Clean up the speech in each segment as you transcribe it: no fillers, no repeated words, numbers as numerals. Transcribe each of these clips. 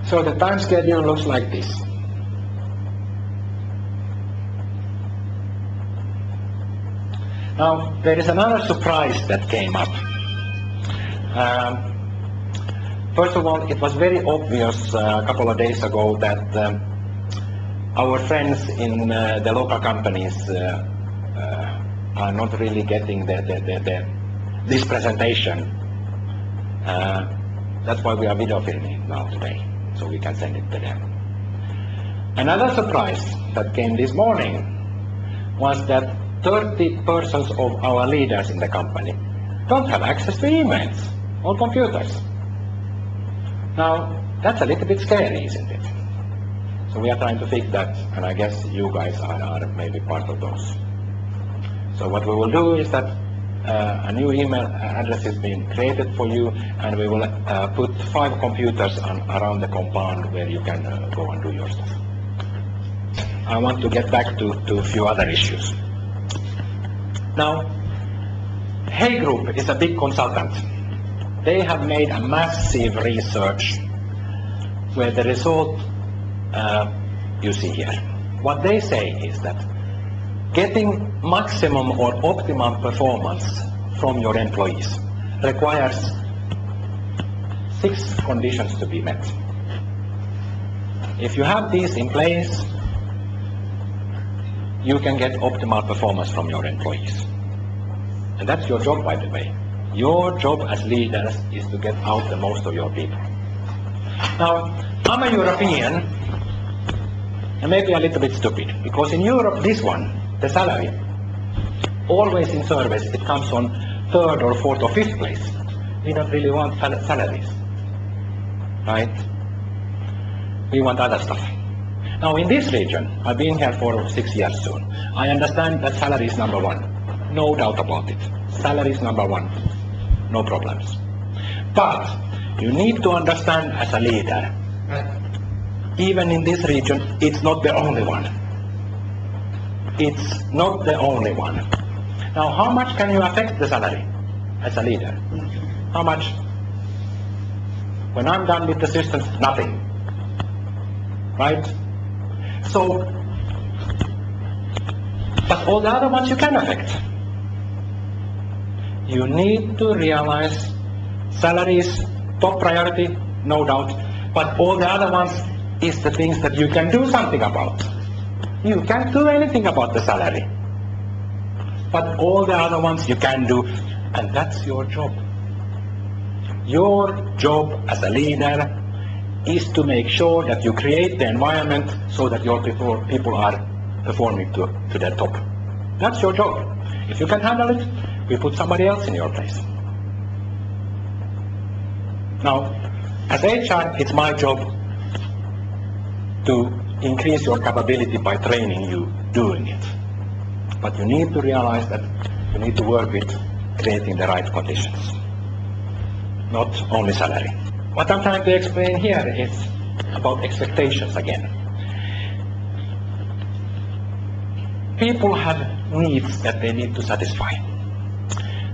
So the time schedule looks like this. Now, there is another surprise that came up. First of all, it was very obvious a couple of days ago that our friends in the local companies are not really getting this presentation. That's why we are video filming now today, so we can send it to them. Another surprise that came this morning was that 30 persons of our leaders in the company don't have access to emails or computers. Now, that's a little bit scary, isn't it? So we are trying to fix that, and I guess you guys are maybe part of those. So what we will do is that a new email address is being created for you, and we will put 5 computers around the compound where you can go and do your stuff. I want to get back to a few other issues. Now, Hay Group is a big consultant. They have made a massive research where the result you see here. What they say is that getting maximum or optimum performance from your employees requires 6 conditions to be met. If you have these in place, you can get optimal performance from your employees. And that's your job, by the way. Your job as leaders is to get out the most of your people. Now, I'm a European, and maybe a little bit stupid, because in Europe, this one, the salary, always in service, it comes on 3rd or 4th or 5th place. We don't really want salaries, right? We want other stuff. Now, in this region, I've been here for 6 years soon. I understand that salary is number 1. No doubt about it. Salary is number 1. No problems. But you need to understand as a leader, even in this region, it's not the only one. It's not the only one. Now, how much can you affect the salary as a leader? How much? When I'm done with the systems, nothing. Right? So, but all the other ones you can affect. You need to realize salary is top priority, no doubt, but all the other ones is the things that you can do something about. You can't do anything about the salary, but all the other ones you can do, and that's your job. Your job as a leader is to make sure that you create the environment so that your people are performing to their top. That's your job. If you can handle it, we put somebody else in your place. Now, as HR, it's my job to increase your capability by training you doing it. But you need to realize that you need to work with creating the right conditions, not only salary. What I'm trying to explain here is about expectations again. People have needs that they need to satisfy.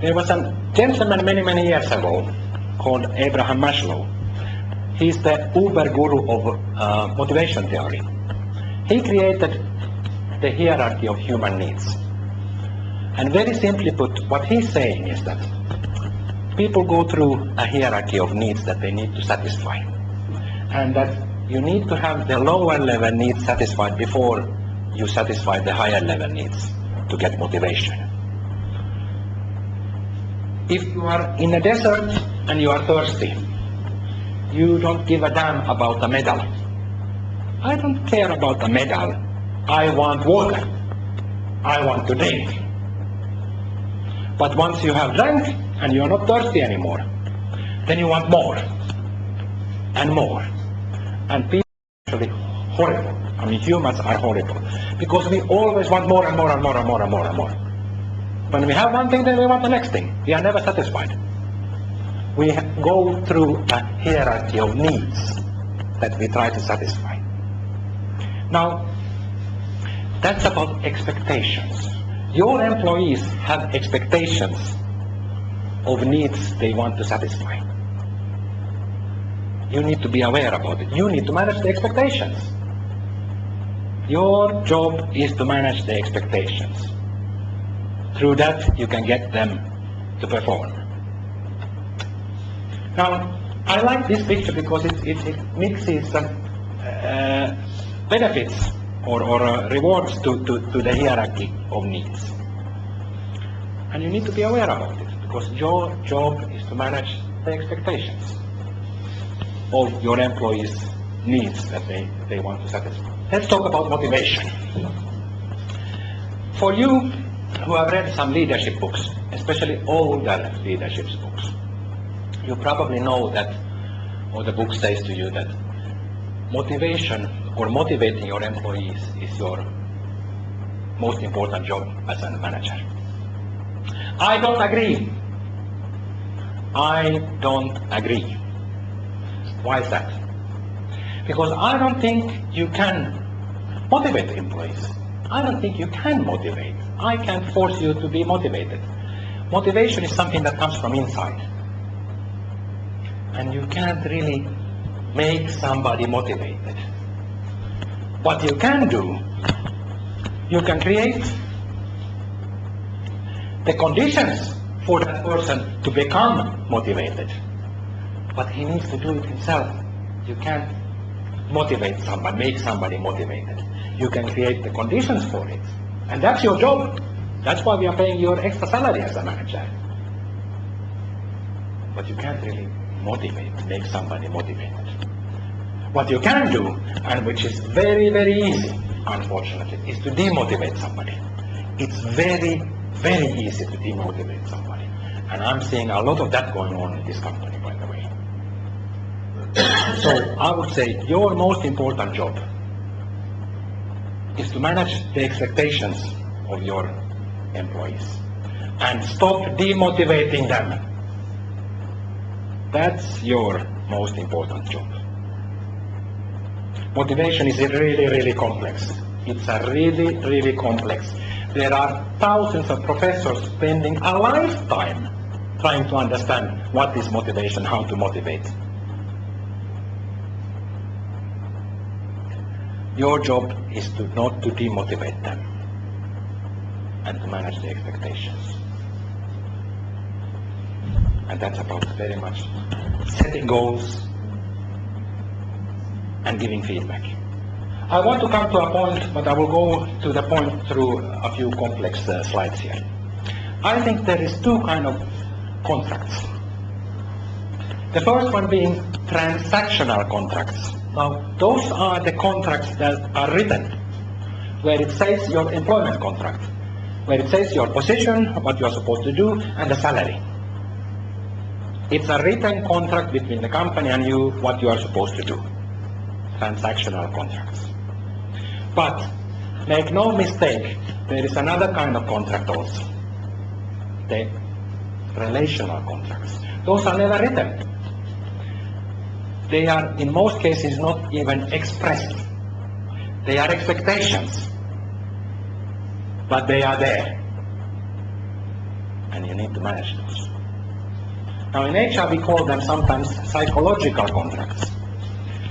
There was a gentleman many years ago called Abraham Maslow. He's the uber guru of motivation theory. He created the hierarchy of human needs. And very simply put, what he's saying is that people go through a hierarchy of needs that they need to satisfy. And that you need to have the lower level needs satisfied before you satisfy the higher level needs to get motivation. If you are in a desert and you are thirsty, you don't give a damn about a medal. I don't care about a medal. I want water. I want to drink. But once you have drank and you are not thirsty anymore, then you want more and more. And people are actually horrible. I mean, humans are horrible because we always want more and more and more and more and more and more. When we have one thing, then we want the next thing. We are never satisfied. We go through a hierarchy of needs that we try to satisfy. Now, that's about expectations. Your employees have expectations of needs they want to satisfy. you need to be aware about it. You need to manage the expectations. Your job is to manage the expectations. Through that, you can get them to perform. Now, I like this picture because it mixes benefits or rewards to the hierarchy of needs. And you need to be aware about it, because your job is to manage the expectations of your employees' needs that they want to satisfy. Let's talk about motivation. For you who have read some leadership books, especially older leadership books, you probably know that, or the book says to you that motivation or motivating your employees is your most important job as a manager. I don't agree. I don't agree. Why is that? Because I don't think you can motivate the employees. I don't think you can motivate. I can't force you to be motivated. Motivation is something that comes from inside. And you can't really make somebody motivated. What you can do, you can create the conditions for that person to become motivated. But he needs to do it himself. You can't motivate somebody, make somebody motivated. You can create the conditions for it. And that's your job. That's why we are paying you extra salary as a manager. But you can't really motivate, make somebody motivated. What you can do, and which is very, very easy, unfortunately, is to demotivate somebody. It's very, very easy to demotivate somebody. And I'm seeing a lot of that going on in this company, by the way. So I would say your most important job is to manage the expectations of your employees and stop demotivating them. That's your most important job. Motivation is really, really complex. It's a really, really complex. There are thousands of professors spending a lifetime trying to understand what is motivation, how to motivate. Your job is to not to demotivate them and to manage the expectations. And that's about very much setting goals and giving feedback. I want to come to a point, but I will go to the point through a few complex slides here. I think there is two kinds of contracts. The first one being transactional contracts. Now, those are the contracts that are written, where it says your employment contract, where it says your position, what you are supposed to do, and the salary. It's a written contract between the company and you, what you are supposed to do. Transactional contracts. But make no mistake, there is another kind of contract also. The relational contracts. Those are never written. They are, in most cases, not even expressed. They are expectations. But they are there. And you need to manage those. Now in HR we call them sometimes psychological contracts.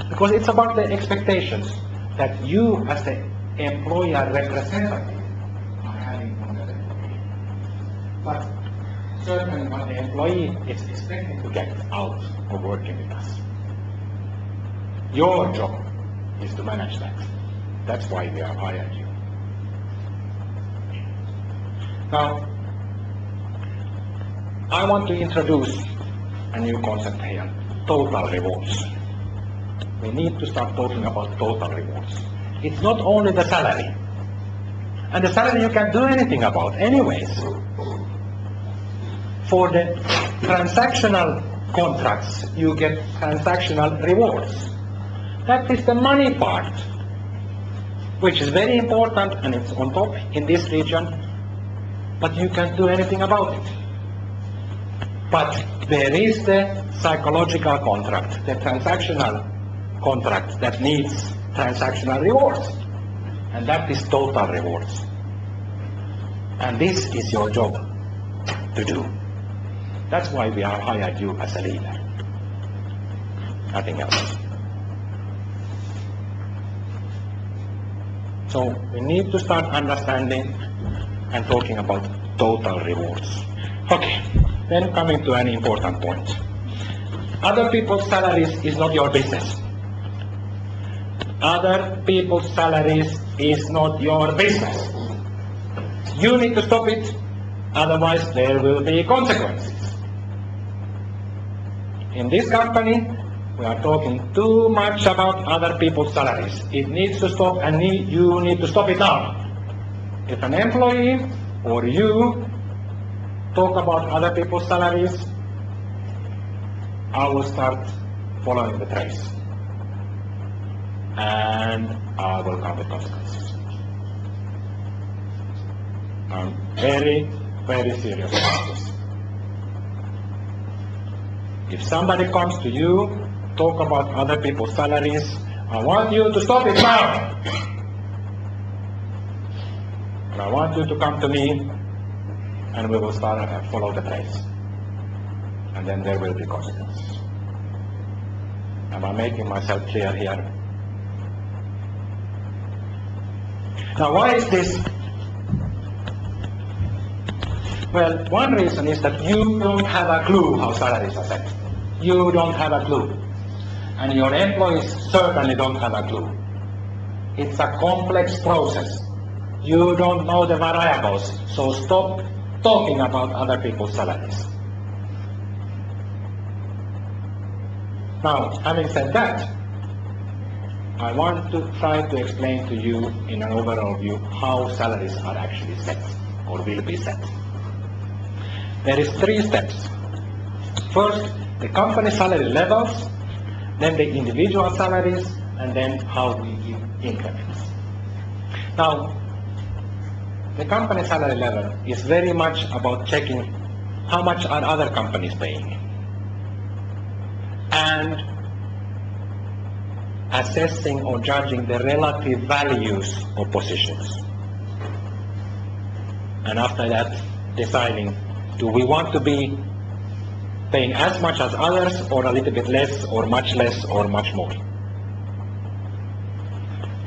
Because it's about the expectations that you as the employer representative are having from the employee. But certainly what the employee is expecting to get out of working with us. Your job is to manage that. That's why we have hired you. Now, I want to introduce a new concept here, total rewards. We need to start talking about total rewards. It's not only the salary. And the salary you can't do anything about anyways. For the transactional contracts, you get transactional rewards. That is the money part, which is very important and it's on top in this region, but you can't do anything about it. But there is the psychological contract, the transactional contract that needs transactional rewards. And that is total rewards. And this is your job to do. That's why we have hired you as a leader. nothing else. So we need to start understanding and talking about total rewards. Okay, then coming to an important point. Other people's salaries is not your business. Other people's salaries is not your business. You need to stop it, otherwise there will be consequences. In this company, we are talking too much about other people's salaries. It needs to stop, and you need to stop it now. If an employee or you talk about other people's salaries, I will start following the trace. And I will come with consequences. I'm very, very serious about this. If somebody comes to you, talk about other people's salaries, I want you to stop it now. And I want you to come to me, and we will start and follow the trace. And then there will be consequences. Am I making myself clear here? Now, why is this? Well, one reason is that you don't have a clue how salaries are set. You don't have a clue. And your employees certainly don't have a clue. It's a complex process. You don't know the variables, so stop talking about other people's salaries. Now, having said that, I want to try to explain to you in an overall view how salaries are actually set, or will be set. There is 3 steps. First, the company salary levels, then the individual salaries, and then how we give increments. Now, the company salary level is very much about checking how much are other companies paying, and assessing or judging the relative values of positions. And after that, deciding, do we want to be paying as much as others, or a little bit less, or much less, or much more?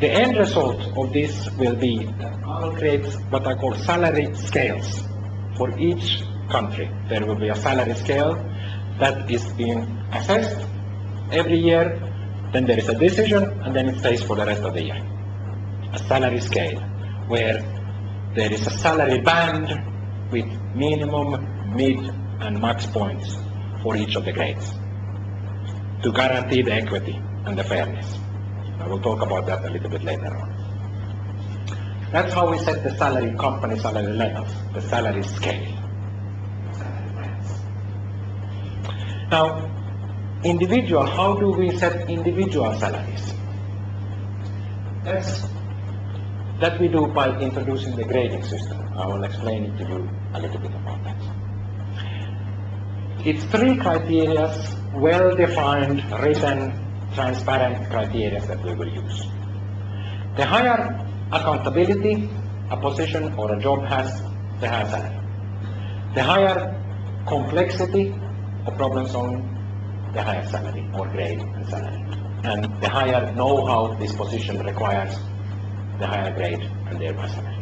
The end result of this will be that I will create what I call salary scales for each country. There will be a salary scale that is being assessed every year. Then there is a decision, and then it stays for the rest of the year. A salary scale where there is a salary band with minimum, mid, and max points for each of the grades to guarantee the equity and the fairness. I will talk about that a little bit later on. That's how we set the salary, company salary levels, the salary scale. Now, individual, how do we set individual salaries? That we do by introducing the grading system. I will explain it to you a little bit about that. It's 3 criteria, well-defined, written, transparent criteria that we will use. The higher accountability a position or a job has, the higher salary. The higher complexity of problem solving, the higher salary or grade and salary. And the higher know-how this position requires, the higher grade and thereby salary.